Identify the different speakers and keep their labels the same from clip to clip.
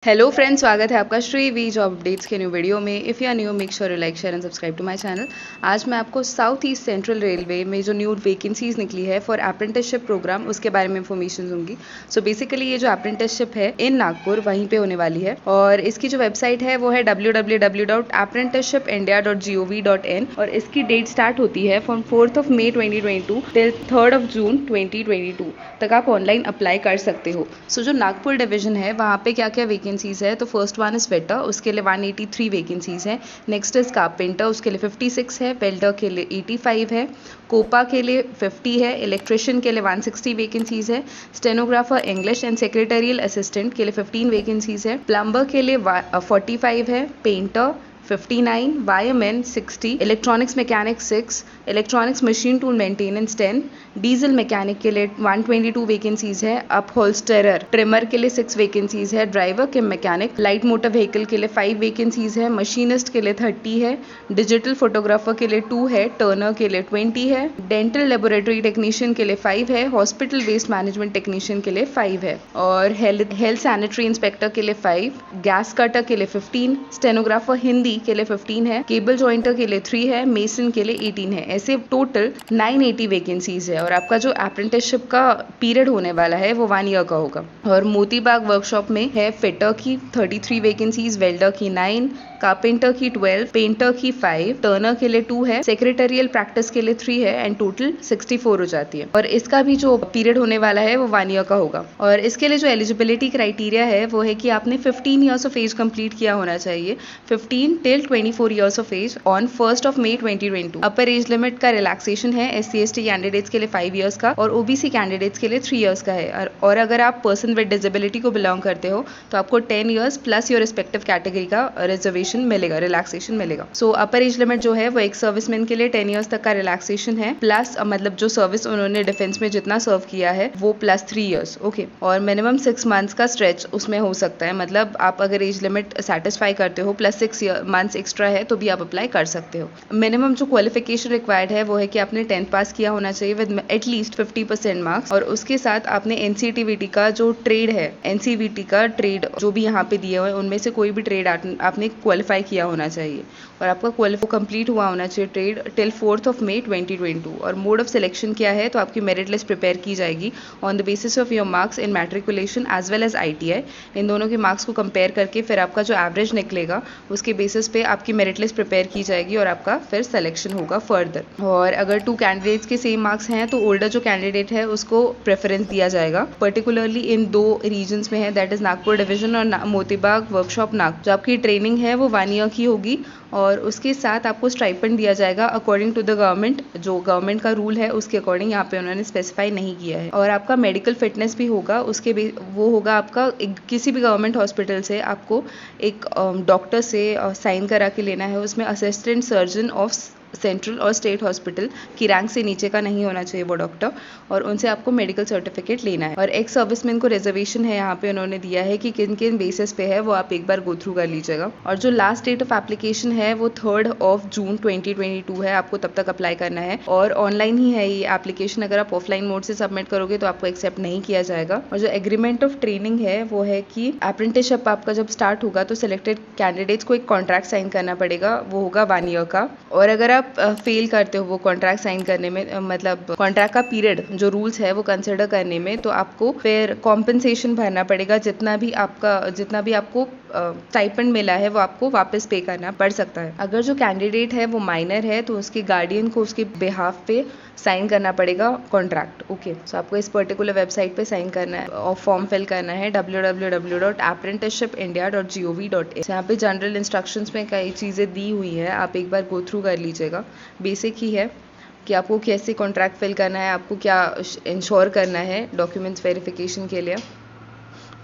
Speaker 1: Hello friends, स्वागत है आपका श्री वी जॉब अपडेट्स के न्यू वीडियो में। If you are new, make sure you like, share and subscribe to my channel. आज मैं आपको साउथ ईस्ट सेंट्रल रेलवे में जो न्यू वैकेंसीज निकली है फॉर अप्रेंटिसशिप प्रोग्राम, उसके बारे में इंफॉर्मेशन दूंगी। सो बेसिकली ये जो अप्रेंटिसशिप है इन नागपुर, वहीं पे होने वाली है। और इसकी जो वेबसाइट है वो है www.apprenticeshipindia.gov.in और इसकी डेट स्टार्ट होती है फ्रॉम 4 मई 2022 टिल 3 जून 2022 तक आप ऑनलाइन अप्लाई कर सकते हो। सो जो नागपुर डिवीजन है वहाँ पे क्या क्या वैकेंसीज है, तो फर्स्ट वन इज फिटर, उसके लिए 183 वैकेंसीज हैं। नेक्स्ट इज कारपेंटर, उसके लिए 56 है। वेल्डर के लिए 85 है। कोपा के लिए 50 है। इलेक्ट्रिशियन के लिए 160 वैकेंसीज है। Stenographer English and secretarial assistant के लिए 15 वैकेंसीज है। प्लम्बर के लिए 45 है। Painter 59, wireman 60, electronics mechanic 6, electronics machine tool maintenance 10, diesel mechanic के लिए 122 वैकेंसीज है। अपहोल्स्टरर ट्रिमर के लिए 6 वैकेंसीज है। ड्राइवर के मैकेनिक लाइट मोटर व्हीकल के लिए 5 वैकेंसीज है। मशीनिस्ट के लिए 30 है। डिजिटल फोटोग्राफर के लिए 2 है। टर्नर के लिए 20 है। डेंटल लेबोरेटरी टेक्नीशियन के लिए 5 है। हॉस्पिटल वेस्ट मैनेजमेंट टेक्नीशियन के लिए 5 है। और हेल्थ सैनिटरी इंस्पेक्टर के लिए 5, गैस कटर के लिए 15, स्टेनोग्राफर हिंदी के लिए 15 है। केबल जॉइंटर के लिए 3 है। मेसन के लिए 18 है। ऐसे टोटल 980 वैकेंसीज है। और आपका जो अप्रेंटिसशिप का पीरियड होने वाला है वो 1 ईयर का होगा। और मोतीबाग वर्कशॉप में है फिटर की 33 वैकेंसीज, वेल्डर की 9, कारपेंटर की 12, पेंटर की 5, टर्नर के लिए 2 है, सेक्रेटरियल प्रैक्टिस के लिए 3 है एंड टोटल 64 हो जाती है। और इसका भी जो पीरियड होने वाला है वो 1 ईयर का होगा। और इसके लिए जो एलिजिबिलिटी क्राइटेरिया है वो है कि आपने 15 ईयर्स ऑफ एज कंप्लीट किया होना चाहिए, 15 till 24 years of age on 1 May 2022। Upper age limit का रिलैक्सेशन है SC/ST कैंडिडेट्स के लिए 5 ईयर्स का और OBC कैंडिडेट्स के लिए 3 ईयर्स का है। और अगर आप पर्सन विद डिसेबिलिटी को बिलोंग करते हो तो आपको 10 years plus your respective category का रिजर्वेशन मिलेगा, रिलैक्सेशन मिलेगा। सो अपर एज लिमिट जो है वो एक सर्विसमैन के लिए 10 ईयर्स तक का रिलैक्सेशन है, प्लस मतलब जो सर्विस उन्होंने डिफेंस में जितना सर्व किया है वो प्लस 3 ईयर्स। ओके। और मिनिमम 6 मंथ्स का स्ट्रेच उसमें हो सकता है, मतलब आप अगर एज लिमिट सेटिस्फाई करते हो प्लस 6 मंथ्स एक्स्ट्रा है तो भी आप अप्लाई कर सकते हो। मिनिमम जो क्वालिफिकेशन रिक्वायर्ड है वो है कि आपने 10th पास किया होना चाहिए विद एटलीस्ट 50% मार्क्स, और उसके साथ आपने NCTVT का जो ट्रेड है, NCVT का ट्रेड जो भी यहाँ पे दिए हुए हैं उनमें से कोई भी ट्रेड आपने क्वालिफाई किया होना चाहिए और आपका कंप्लीट हुआ होना चाहिए ट्रेड टिल 4 मई 2022। और मोड ऑफ सिलेक्शन क्या है, तो आपकी मेरिट लिस्ट प्रिपेयर की जाएगी on the basis of your marks in matriculation as well as ITI। इन दोनों के मार्क्स को कंपेयर करके फिर आपका जो एवरेज निकलेगा उसके बेसिस पे आपकी मेरिट लिस्ट प्रिपेयर की जाएगी और आपका फिर सिलेक्शन होगा फर्दर। और अगर 2 कैंडिडेट्स के सेम मार्क्स हैं तो ओल्डर जो कैंडिडेट है उसको प्रेफरेंस दिया जाएगा, पर्टिकुलरली इन 2 रीजन्स में है, दैट इज नागपुर डिवीजन और मोतीबाग वर्कशॉप नागपुर। जो आपकी ट्रेनिंग है वो 1 ईयर की होगी और उसके साथ आपको स्टाइपेंड दिया जाएगा अकॉर्डिंग टू द गवर्नमेंट। जो गवर्नमेंट का रूल है उसके अकॉर्डिंग यहाँ पे उन्होंने स्पेसिफाई नहीं किया है। और आपका मेडिकल फिटनेस भी होगा, उसके वो होगा आपका किसी भी गवर्नमेंट हॉस्पिटल से आपको एक डॉक्टर से साइन करा के लेना है। उसमें असिस्टेंट सर्जन ऑफ सेंट्रल और स्टेट हॉस्पिटल की रैंक से नीचे का नहीं होना चाहिए वो डॉक्टर, और उनसे आपको मेडिकल सर्टिफिकेट लेना है। और एक्स सर्विसमैन को रिजर्वेशन है यहाँ पे उन्होंने दिया है कि किन किन बेसिस पे है, वो आप एक बार गो थ्रू कर लीजिएगा। और जो लास्ट डेट ऑफ एप्लीकेशन है वो 3 जून 2022 है, आपको तब तक अप्लाई करना है और ऑनलाइन ही है ये एप्लीकेशन। अगर आप ऑफलाइन मोड से सबमिट करोगे तो आपको एक्सेप्ट नहीं किया जाएगा। और जो एग्रीमेंट ऑफ ट्रेनिंग है वो है कि अप्रेंटिसशिप आपका जब स्टार्ट होगा तो सिलेक्टेड कैंडिडेट्स को एक कॉन्ट्रैक्ट साइन करना पड़ेगा, वो होगा 1 ईयर का। और अगर आप फेल करते हो वो कॉन्ट्रैक्ट साइन करने में, मतलब कॉन्ट्रैक्ट का पीरियड जो रूल्स है वो कंसिडर करने में, तो आपको फिर कॉम्पनसेशन भरना पड़ेगा। जितना भी आपको स्टाइपेंड मिला है वो आपको वापस पे करना पड़ सकता है। अगर जो कैंडिडेट है वो माइनर है तो उसके गार्डियन को उसके बिहाफ पे साइन करना पड़ेगा कॉन्ट्रैक्ट। ओके। सो आपको इस पर्टिकुलर वेबसाइट पे साइन करना है और फॉर्म फिल करना है www.apprenticeshipindia.gov.in। यहाँ पे जनरल इंस्ट्रक्शंस में कई चीज़ें दी हुई है, आप एक बार गो थ्रू कर लीजिएगा। बेसिक ही है कि आपको कैसे कॉन्ट्रैक्ट फिल करना है, आपको क्या इंश्योर करना है डॉक्यूमेंट्स वेरिफिकेशन के लिए।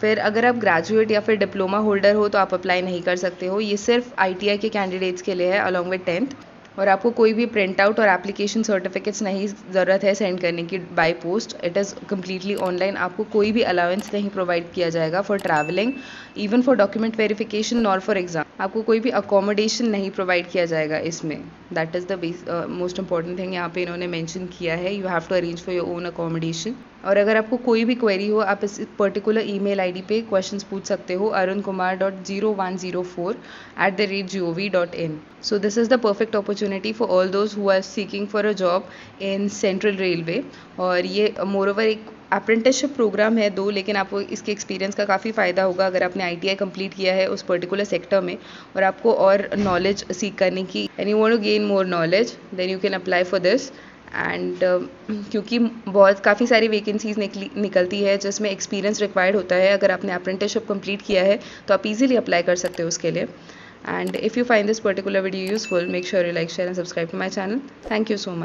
Speaker 1: फिर अगर आप ग्रेजुएट या फिर डिप्लोमा होल्डर हो तो आप अप्लाई नहीं कर सकते हो, ये सिर्फ ITI के कैंडिडेट्स के लिए है अलॉन्ग विद 10th। और आपको कोई भी प्रिंट आउट और एप्लीकेशन सर्टिफिकेट्स नहीं ज़रूरत है सेंड करने की by post, it is completely online. आपको कोई भी अलाउंस नहीं प्रोवाइड किया जाएगा for travelling, even for document verification nor for exam. आपको कोई भी अकोमोडेशन नहीं प्रोवाइड किया जाएगा इसमें, that is the most important thing यहाँ पे इन्होंने मेंशन किया है। You have to arrange for your own accommodation. और अगर आपको कोई भी क्वेरी हो आप इस पर्टिकुलर ईमेल आईडी पे क्वेश्चंस पूछ सकते हो arunkumar.0104@gov.in. So this is the perfect opportunity for all those who are seeking for a job in Central Railway. और ये मोरोवर एक अप्रेंटिसशिप प्रोग्राम है 2, लेकिन आपको इसके एक्सपीरियंस का काफ़ी फ़ायदा होगा अगर आपने ITI कंप्लीट किया है उस पर्टिकुलर सेक्टर में और आपको और नॉलेज सीख करने की and you want to gain more knowledge then you can apply for this. And क्योंकि बहुत काफ़ी सारी वैकेंसीज निकलती है जिसमें एक्सपीरियंस रिक्वायर्ड होता है. अगर आपने अप्रेंटिसशिप कंप्लीट किया है तो आप इजीली अप्लाई कर सकते हो उसके लिए. And if you find this particular video useful, make sure you like, share and subscribe to my channel. Thank you so much.